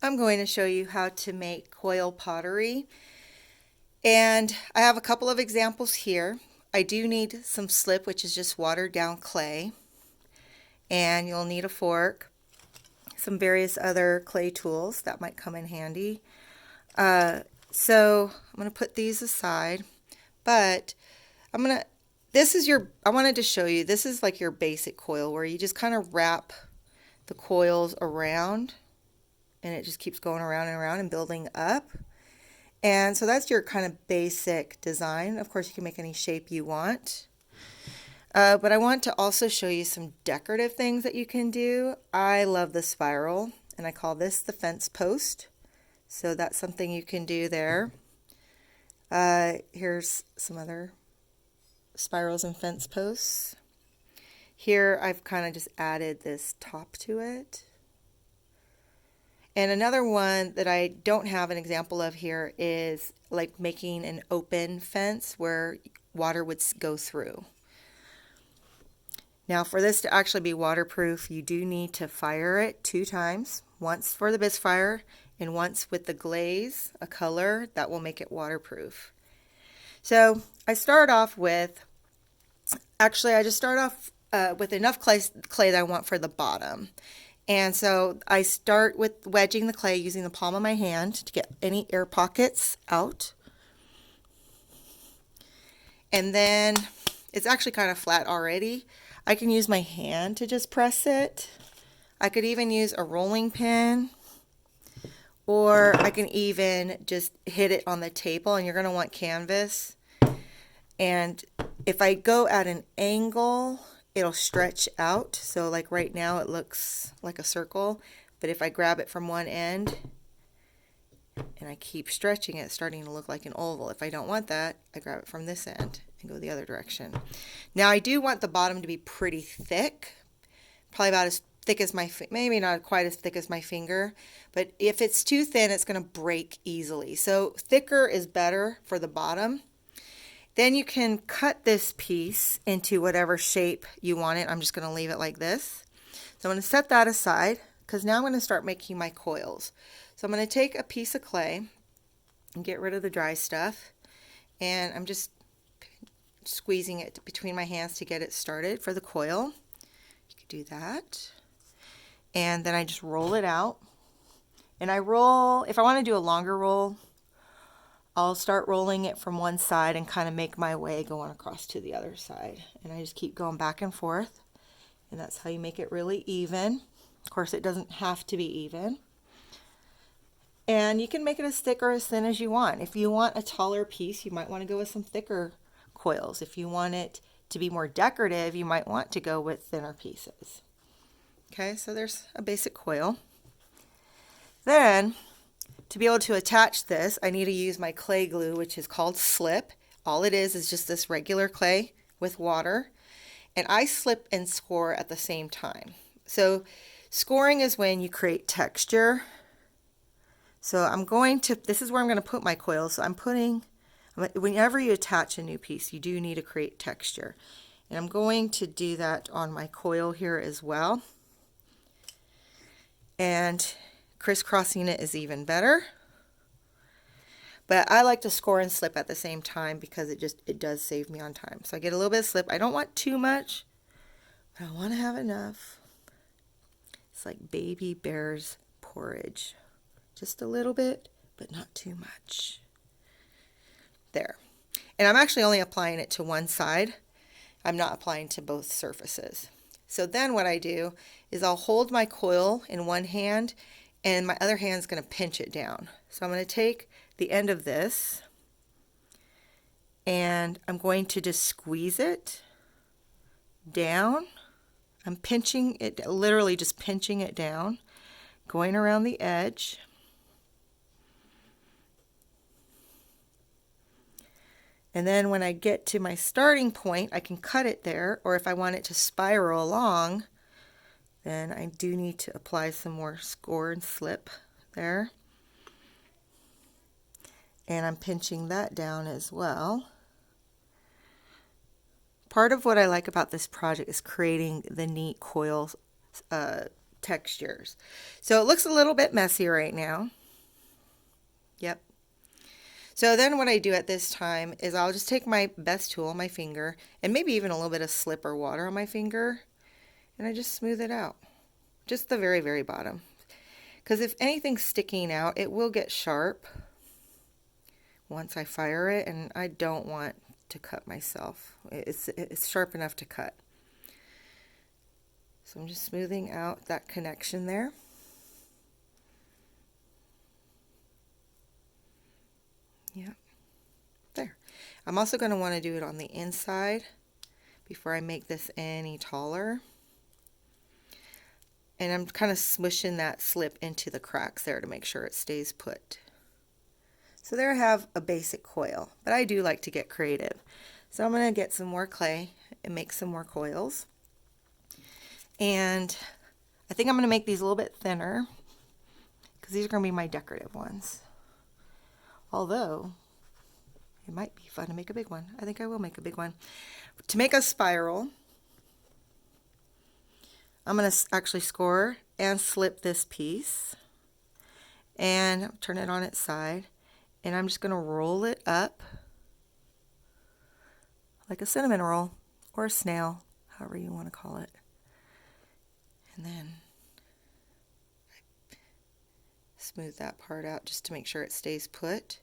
I'm going to show you how to make coil pottery, and I have a couple of examples here. I do need some slip, which is just watered down clay, and you'll need a fork, some various other clay tools that might come in handy. So I'm going to put these aside, but I wanted to show you, this is like your basic coil where you just kind of wrap the coils around and it just keeps going around and around and building up. And so that's your kind of basic design. Of course, you can make any shape you want. But I want to also show you some decorative things that you can do. I love the spiral, and I call this the fence post. So that's something you can do there. Here's some other spirals and fence posts. Here I've kind of just added this top to it. And another one that I don't have an example of here is like making an open fence where water would go through. Now for this to actually be waterproof, you do need to fire it 2 times. Once for the bisfire and once with the glaze, a color that will make it waterproof. So I start off with, I just start off with enough clay that I want for the bottom. And so I start with wedging the clay using the palm of my hand to get any air pockets out. And then it's actually kind of flat already. I can use my hand to just press it. I could even use a rolling pin, or I can even just hit it on the table, and you're going to want canvas. And if I go at an angle, it'll stretch out. So like right now it looks like a circle, but if I grab it from one end and I keep stretching it, it's starting to look like an oval. If I don't want that, I grab it from this end and go the other direction. Now I do want the bottom to be pretty thick, probably about as thick as maybe not quite as thick as my finger, but if it's too thin, it's going to break easily. So thicker is better for the bottom. Then you can cut this piece into whatever shape you want it. I'm just going to leave it like this. So I'm going to set that aside because now I'm going to start making my coils. So I'm going to take a piece of clay and get rid of the dry stuff. And I'm just squeezing it between my hands to get it started for the coil. You could do that. And then I just roll it out. And I roll, if I want to do a longer roll, I'll start rolling it from one side and kind of make my way going across to the other side. And I just keep going back and forth. And that's how you make it really even. Of course, it doesn't have to be even. And you can make it as thick or as thin as you want. If you want a taller piece, you might want to go with some thicker coils. If you want it to be more decorative, you might want to go with thinner pieces. Okay, so there's a basic coil. Then, to be able to attach this, I need to use my clay glue, which is called slip. All it is just this regular clay with water. And I slip and score at the same time. So scoring is when you create texture. So this is where I'm going to put my coil. So whenever you attach a new piece, you do need to create texture. And I'm going to do that on my coil here as well. And crisscrossing it is even better. But I like to score and slip at the same time because it does save me on time. So I get a little bit of slip. I don't want too much, but I want to have enough. It's like baby bear's porridge. Just a little bit, but not too much. There. And I'm actually only applying it to one side. I'm not applying to both surfaces. So then what I do is I'll hold my coil in one hand and my other hand's going to pinch it down. So I'm going to take the end of this and I'm going to just squeeze it down. I'm pinching it, literally just pinching it down, going around the edge. And then when I get to my starting point, I can cut it there, or if I want it to spiral along, then I do need to apply some more score and slip there. And I'm pinching that down as well. Part of what I like about this project is creating the neat coil textures. So it looks a little bit messy right now. Yep. So then what I do at this time is I'll just take my best tool, my finger, and maybe even a little bit of slip or water on my finger, and I just smooth it out. Just the very, very bottom. Because if anything's sticking out, it will get sharp once I fire it, and I don't want to cut myself. It's sharp enough to cut. So I'm just smoothing out that connection there. Yeah, there. I'm also going to want to do it on the inside before I make this any taller. And I'm kind of smooshing that slip into the cracks there to make sure it stays put. So there I have a basic coil, but I do like to get creative. So I'm going to get some more clay and make some more coils. And I think I'm going to make these a little bit thinner because these are going to be my decorative ones. Although it might be fun to make a big one. I think I will make a big one. To make a spiral, I'm going to actually score and slip this piece and turn it on its side, and I'm just going to roll it up like a cinnamon roll or a snail, however you want to call it. And then I smooth that part out just to make sure it stays put.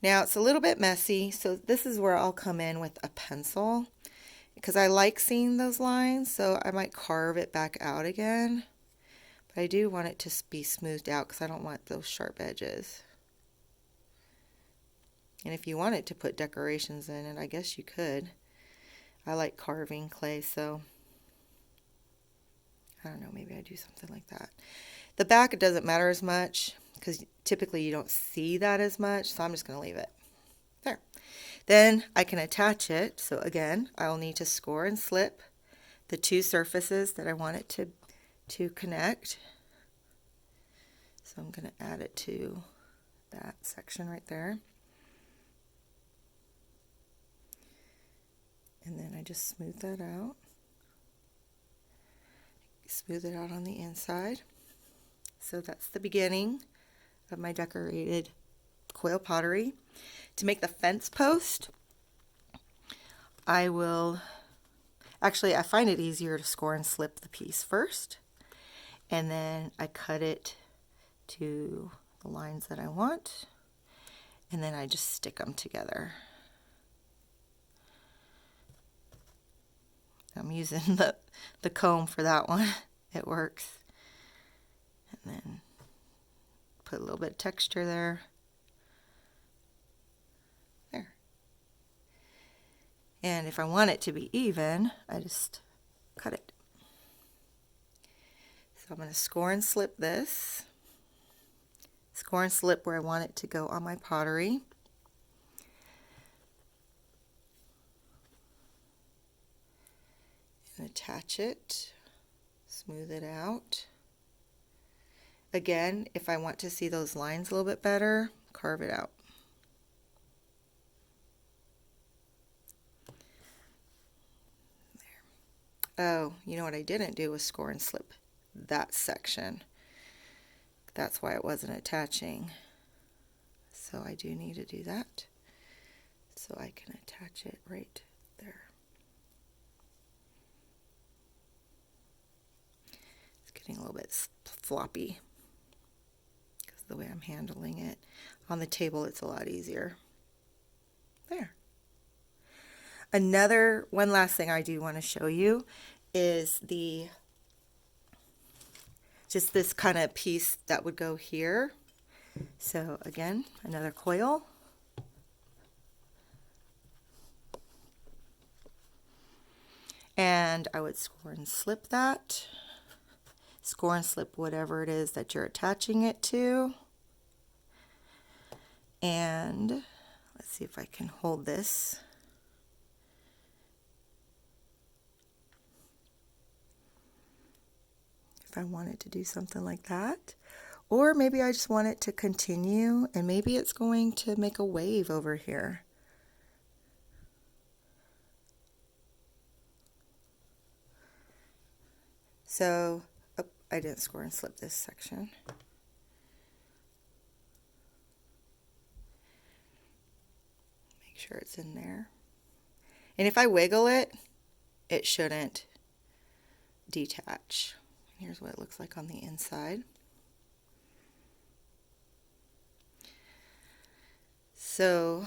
Now it's a little bit messy, so this is where I'll come in with a pencil because I like seeing those lines, so I might carve it back out again. But I do want it to be smoothed out because I don't want those sharp edges. And if you wanted to put decorations in it, I guess you could. I like carving clay, so I don't know, maybe I do something like that. The back, it doesn't matter as much because typically you don't see that as much, so I'm just going to leave it. There. Then I can attach it. So again, I'll need to score and slip the two surfaces that I want it to connect. So I'm going to add it to that section right there. And then I just smooth that out. Smooth it out on the inside. So that's the beginning of my decorated coil pottery. To make the fence post, I find it easier to score and slip the piece first, and then I cut it to the lines that I want, and then I just stick them together. I'm using the comb for that one. It works. And then put a little bit of texture there. There. And if I want it to be even, I just cut it. So I'm going to score and slip this. Score and slip where I want it to go on my pottery. And attach it. Smooth it out. Again, if I want to see those lines a little bit better, carve it out. There. Oh, you know what I didn't do was score and slip that section. That's why it wasn't attaching. So I do need to do that. So I can attach it right there. It's getting a little bit floppy because of the way I'm handling it. On the table, it's a lot easier. There. One last thing I do want to show you is just this kind of piece that would go here. So again, another coil. And I would score and slip that. Score and slip whatever it is that you're attaching it to. And let's see if I can hold this. If I wanted to do something like that. Or maybe I just want it to continue, and maybe it's going to make a wave over here. So I didn't score and slip this section. Make sure it's in there. And if I wiggle it, it shouldn't detach. Here's what it looks like on the inside. So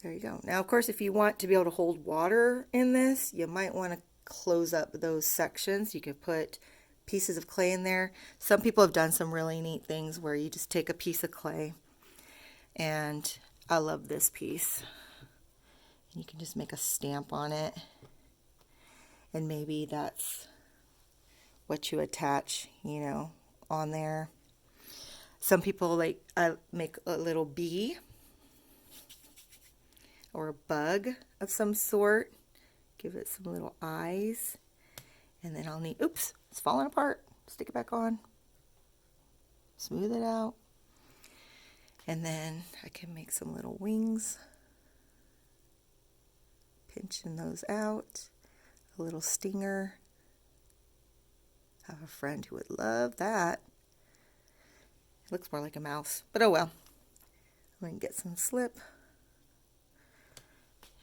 there you go. Now, of course, if you want to be able to hold water in this, you might want to close up those sections. You could put pieces of clay in there. Some people have done some really neat things where you just take a piece of clay, and I love this piece. And you can just make a stamp on it, and maybe that's what you attach, you know, on there. Some people make a little bee or a bug of some sort. Give it some little eyes. And then I'll need, oops, it's falling apart. Stick it back on. Smooth it out. And then I can make some little wings. Pinching those out. A little stinger. I have a friend who would love that. It looks more like a mouse, but oh well. I'm going to get some slip.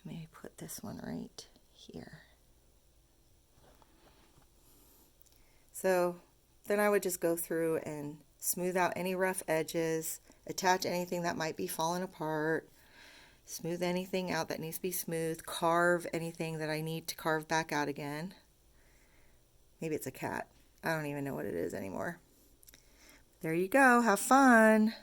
Maybe put this one right here. So then I would just go through and smooth out any rough edges, attach anything that might be falling apart, smooth anything out that needs to be smooth, carve anything that I need to carve back out again. Maybe it's a cat. I don't even know what it is anymore. There you go. Have fun.